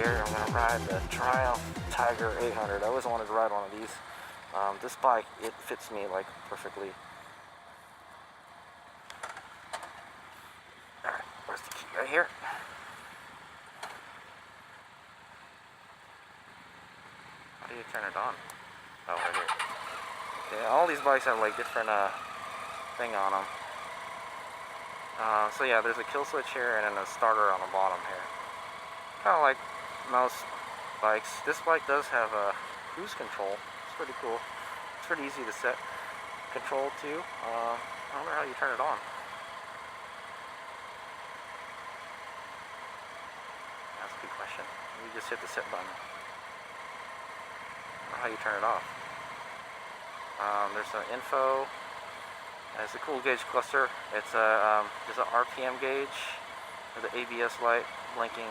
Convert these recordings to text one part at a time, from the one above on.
here. I'm gonna ride the Triumph Tiger 800. I always wanted to ride one of these. This bike, it fits me like perfectly. Alright, where's the key? Right here. How do you turn it on? Oh, right here. Okay, all these bikes have like different thing on them. So yeah, there's a kill switch here and then a starter on the bottom here. Kind of like most bikes. This bike does have a cruise control. It's pretty cool. It's pretty easy to set control to. I wonder how you turn it on. That's a good question. You just hit the set button. I don't know how you turn it off. There's an info. It's a cool gauge cluster. It's there's an RPM gauge with the ABS light blinking.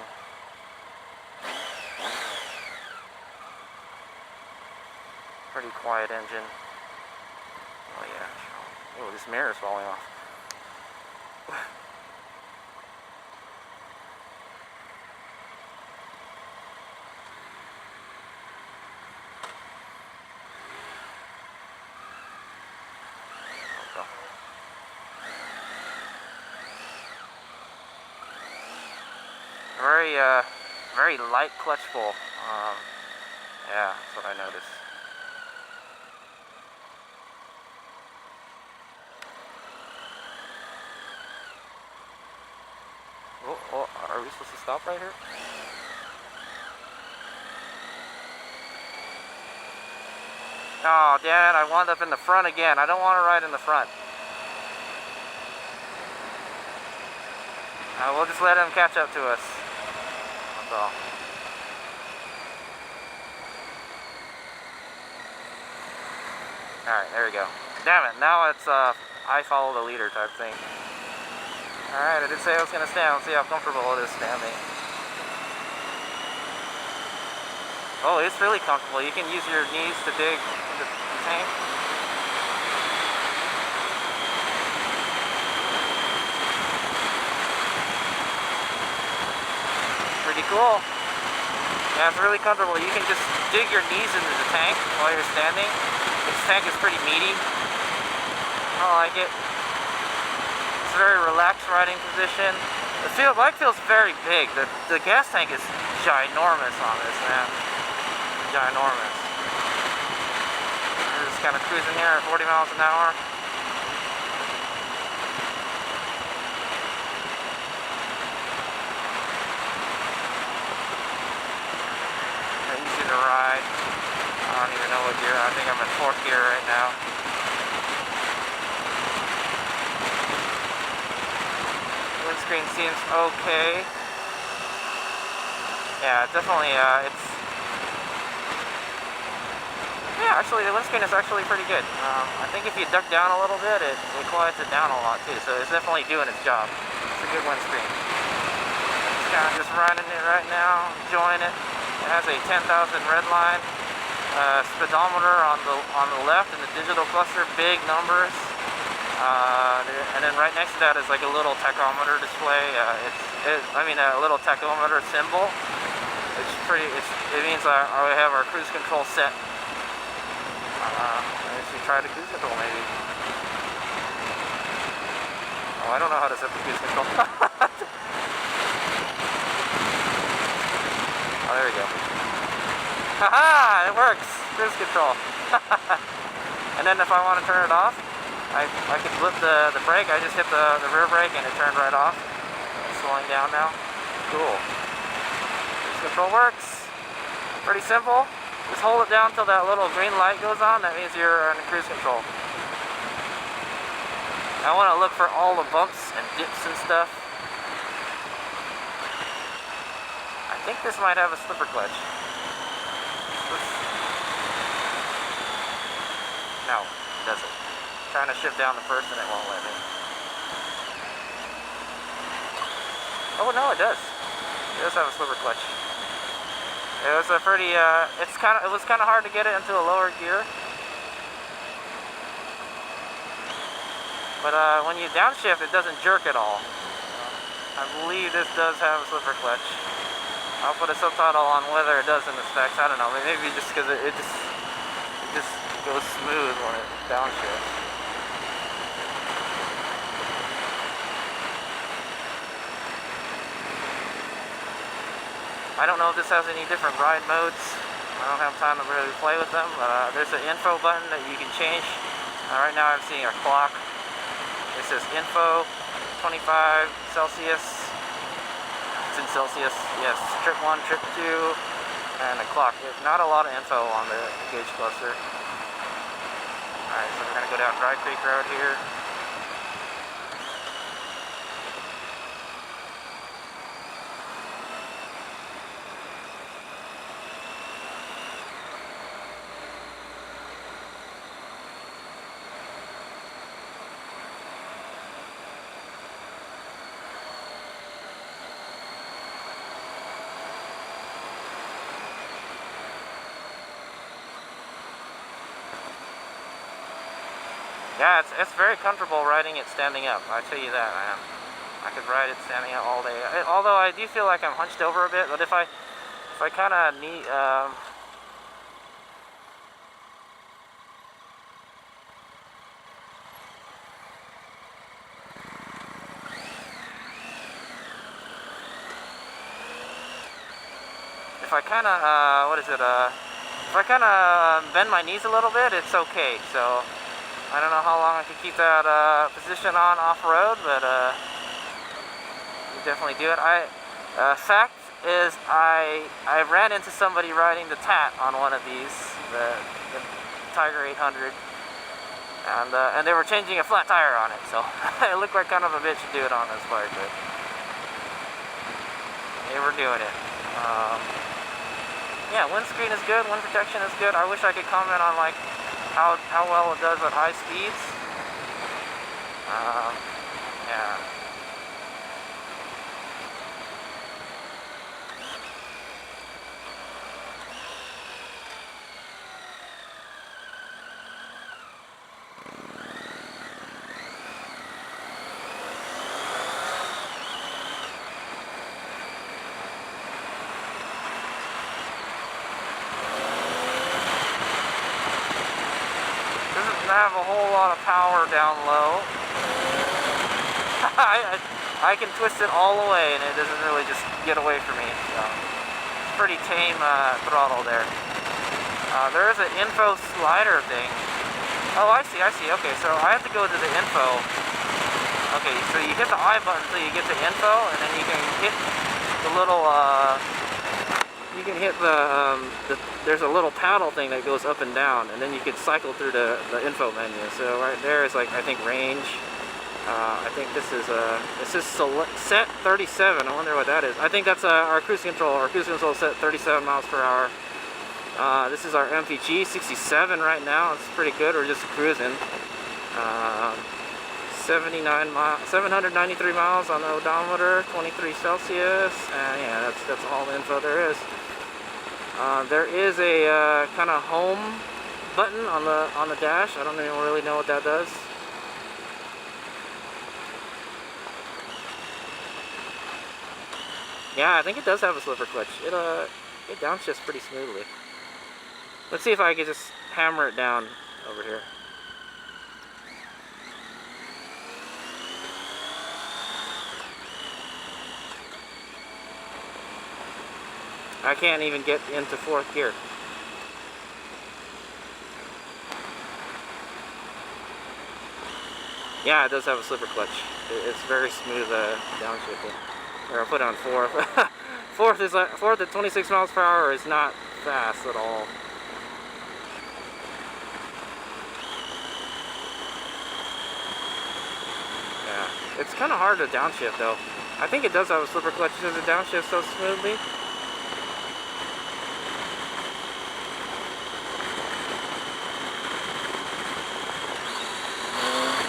Pretty quiet engine. Oh yeah. Oh, this mirror is falling off. Very light clutch pull. Yeah, that's what I noticed. Oh, are we supposed to stop right here? Oh, damn it, I wound up in the front again. I don't want to ride in the front. We'll just let him catch up to us. That's all. Alright, there we go. Damn it, now it's I follow the leader type thing. Alright, I did say I was going to stand. Let's see how comfortable it is standing. Oh, it's really comfortable. You can use your knees to dig into the tank. Pretty cool. Yeah, it's really comfortable. You can just dig your knees into the tank while you're standing. This tank is pretty meaty. I like it. It's a very relaxed riding position. The bike feels very big. The gas tank is ginormous on this, man. Ginormous. We're just kind of cruising here at 40 miles an hour. Easy to ride. I don't even know what gear. I think I'm in 4th gear right now. Windscreen seems okay. Yeah, definitely. Yeah, actually, the windscreen is actually pretty good. I think if you duck down a little bit, it quiets it down a lot too. So it's definitely doing its job. It's a good windscreen. It's kind of just riding it right now, enjoying it. It has a 10,000 red line. Speedometer on the left and the digital cluster, big numbers. And then right next to that is like a little tachometer display. A little tachometer symbol. It means we have our cruise control set. If you try the cruise control, maybe. Oh, I don't know how to set the cruise control. Oh, there we go. Haha! It works! Cruise control. And then if I want to turn it off, I can flip the brake. I just hit the rear brake and it turned right off. It's slowing down now. Cool. Cruise control works. Pretty simple. Just hold it down until that little green light goes on. That means you're in cruise control. I want to look for all the bumps and dips and stuff. I think this might have a slipper clutch. No, it doesn't. I'm trying to shift down the first and it won't let me. Oh no, it does. It does have a slipper clutch. It was a pretty, it was kind of hard to get it into a lower gear. But when you downshift, it doesn't jerk at all. I believe this does have a slipper clutch. I'll put a subtitle on whether it does in the specs. I don't know. Maybe just because it just goes smooth when it downshifts. I don't know if this has any different ride modes. I don't have time to really play with them. There's an info button that you can change. Right now I'm seeing a clock. It says info 25 Celsius. It's in Celsius. Yes, trip 1, trip 2, and a clock. There's not a lot of info on the gauge cluster. Alright, so we're going to go down Dry Creek Road here. Yeah, it's very comfortable riding it standing up. I tell you that, man. I could ride it standing up all day. Although I do feel like I'm hunched over a bit, but if I kind of need if I kind of if I kind of bend my knees a little bit, it's okay. So I don't know how long I can keep that position on off-road, but you definitely do it. Fact is, I ran into somebody riding the TAT on one of these, the Tiger 800, and they were changing a flat tire on it, so it looked like kind of a bitch to do it on this bike, but they were doing it. Yeah, windscreen is good, wind protection is good. I wish I could comment on like how well it does at high speeds. Yeah. Have a whole lot of power down low. I can twist it all the way and it doesn't really just get away from me. So it's pretty tame throttle there. There is an info slider thing. Oh, I see. Okay, so I have to go to the info. Okay, so you hit the I button until you get to info, and then you can hit the little there's a little paddle thing that goes up and down, and then you can cycle through the info menu. So right there is like, I think, range. I think this is set 37. I wonder what that is. I think that's our cruise control. Our cruise control is set 37 miles per hour. This is our MPG 67 right now. It's pretty good. We're just cruising. 793 miles on the odometer, 23 Celsius, and yeah, that's all the info there is. There is a kind of home button on the dash. I don't even really know what that does. Yeah, I think it does have a slipper clutch. It downshifts pretty smoothly. Let's see if I can just hammer it down over here. I can't even get into fourth gear. Yeah, it does have a slipper clutch. It's very smooth downshifting. Or I'll put on fourth. Fourth at 26 miles per hour is not fast at all. Yeah, it's kind of hard to downshift though. I think it does have a slipper clutch because it downshifts so smoothly.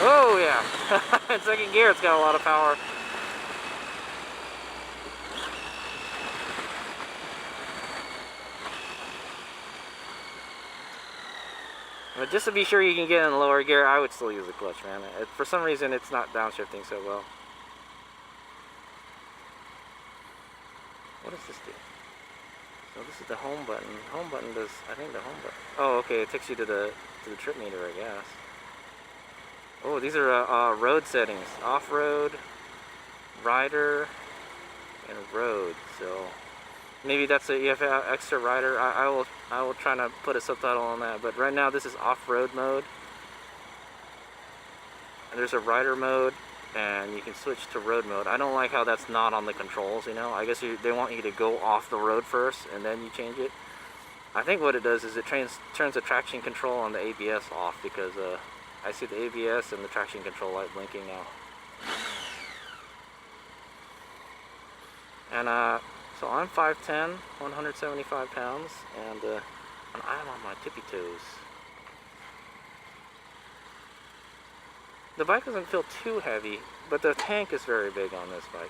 Oh yeah, in second gear it's got a lot of power. But just to be sure you can get in lower gear, I would still use the clutch, man. For some reason it's not downshifting so well. What does this do? So this is the home button. Home button does, I think the home button. Oh, okay, it takes you to the trip meter, I guess. Oh, these are road settings. Off-road, rider, and road. So maybe that's a, you have extra rider. I will try to put a subtitle on that. But right now this is off-road mode. And there's a rider mode, and you can switch to road mode. I don't like how that's not on the controls, you know. I guess they want you to go off the road first, and then you change it. I think what it does is it turns the traction control on the ABS off, because I see the ABS and the traction control light blinking now. And so I'm 5'10", 175 pounds, and I'm on my tippy toes. The bike doesn't feel too heavy, but the tank is very big on this bike.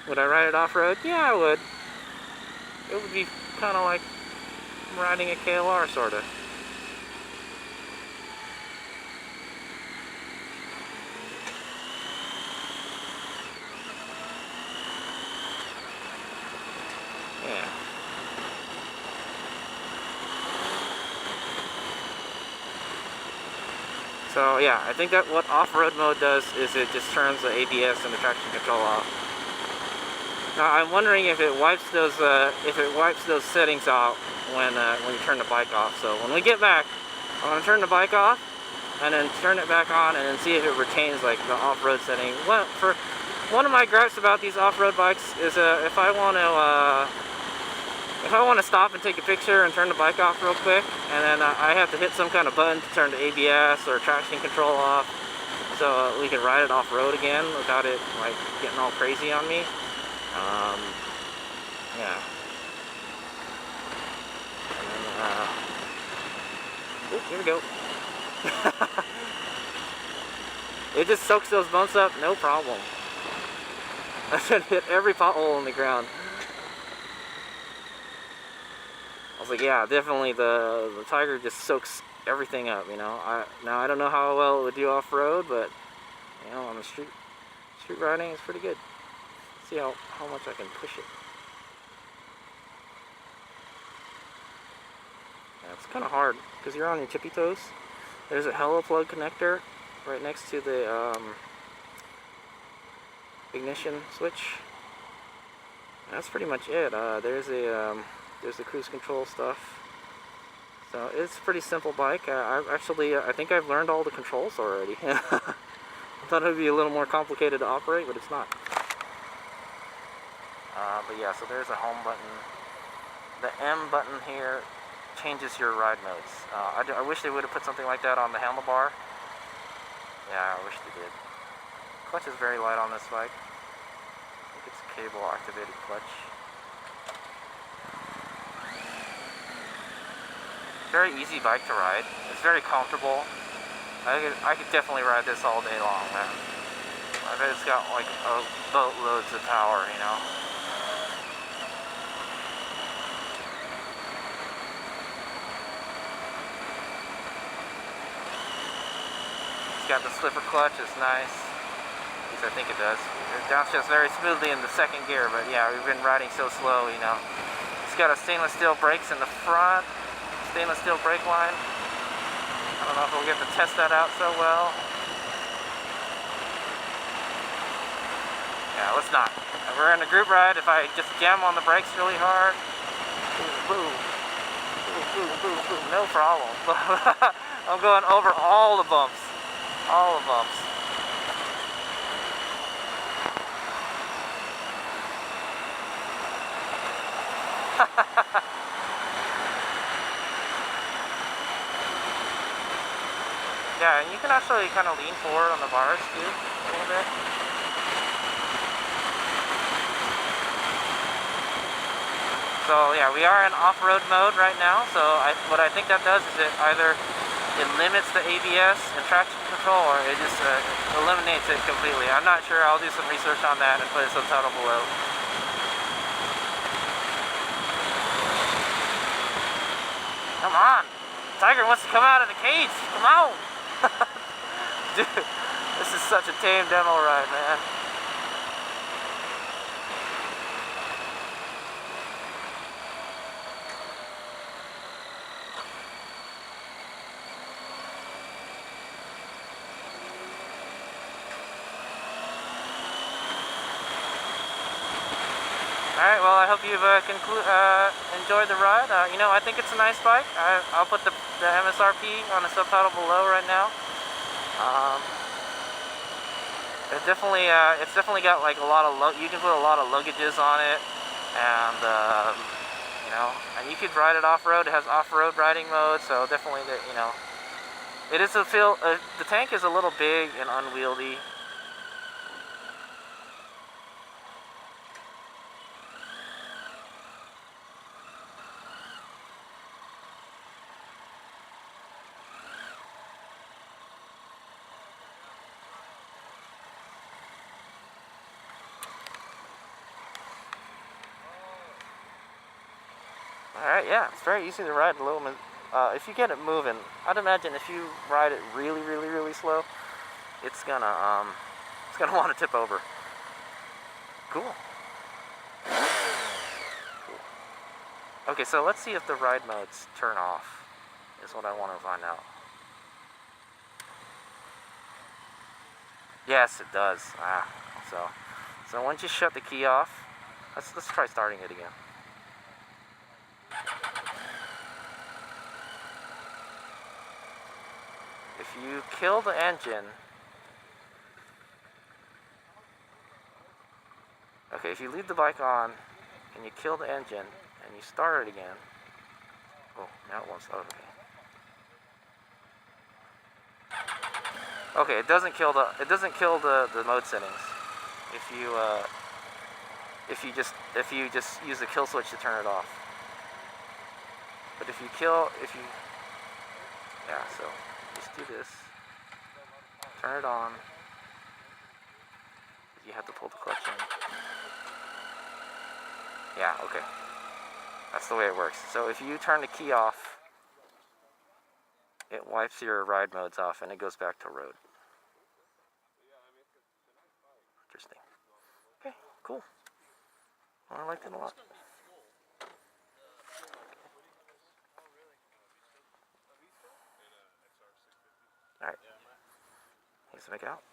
Would I ride it off-road? Yeah, I would. It would be kind of like riding a KLR, sort of. Yeah. So yeah, I think that what off-road mode does is it just turns the ABS and the traction control off. Now I'm wondering if it wipes those settings out when you turn the bike off. So when we get back, I'm gonna turn the bike off and then turn it back on and then see if it retains like the off-road setting. Well, for one of my gripes about these off-road bikes is if I want to stop and take a picture and turn the bike off real quick, and then I have to hit some kind of button to turn the ABS or traction control off, so we can ride it off-road again without it like getting all crazy on me. Yeah. And then, oh, here we go. It just soaks those bumps up, no problem. I should hit every pothole in the ground. I was like, yeah, definitely the Tiger just soaks everything up, you know. Now I don't know how well it would do off-road, but you know, on the street riding, it's pretty good. See how much I can push it. Yeah, it's kind of hard because you're on your tippy toes. There's a hella plug connector right next to the ignition switch. That's pretty much it. There's the cruise control stuff. So it's a pretty simple bike. I think I've learned all the controls already. I thought it would be a little more complicated to operate, but it's not. But yeah, so there's a home button. The M button here changes your ride modes. I wish they would have put something like that on the handlebar. Yeah, I wish they did. Clutch is very light on this bike. I think it's a cable activated clutch. Very easy bike to ride. It's very comfortable. I could definitely ride this all day long, man. I bet it's got like boatloads of power, you know. It's got the slipper clutch. It's nice. At least I think it does. It downshifts very smoothly in the second gear, but yeah, we've been riding so slow, you know. It's got a stainless steel brakes in the front. Stainless steel brake line. I don't know if we'll get to test that out so well. Yeah, let's not. If we're in a group ride, if I just jam on the brakes really hard, boom, boom, boom, boom, boom, no problem. I'm going over all the bumps. All the bumps. Yeah, and you can actually kind of lean forward on the bars too, a little bit. So yeah, we are in off-road mode right now. So what I think that does is it limits the ABS and traction control, or it just eliminates it completely. I'm not sure. I'll do some research on that and put a subtitle below. Come on! Tiger wants to come out of the cage! Come on! Dude, this is such a tame demo ride, man. Alright, well, I hope you've enjoyed the ride. You know, I think it's a nice bike. I'll put the MSRP on the subtitle below right now. Um, it's definitely got like a lot of you can put a lot of luggages on it, and you know, and you could ride it off-road. It has off-road riding mode, so definitely you know, it is the tank is a little big and unwieldy. Alright, yeah, it's very easy to ride a little. If you get it moving, I'd imagine if you ride it really, really, really slow, it's gonna want to tip over. Cool. Okay, so let's see if the ride modes turn off, is what I want to find out. Yes, it does. So once you shut the key off, let's try starting it again. If you kill the engine, okay, if you leave the bike on and you kill the engine and you start it again, oh, now it won't start. Okay, it doesn't kill the mode settings. If you just use the kill switch to turn it off. But if you yeah, so just do this. Turn it on. You have to pull the clutch in. Yeah, okay. That's the way it works. So if you turn the key off, it wipes your ride modes off and it goes back to road. Interesting. Okay, cool. Well, I liked it a lot. Alright. HadesOmega out.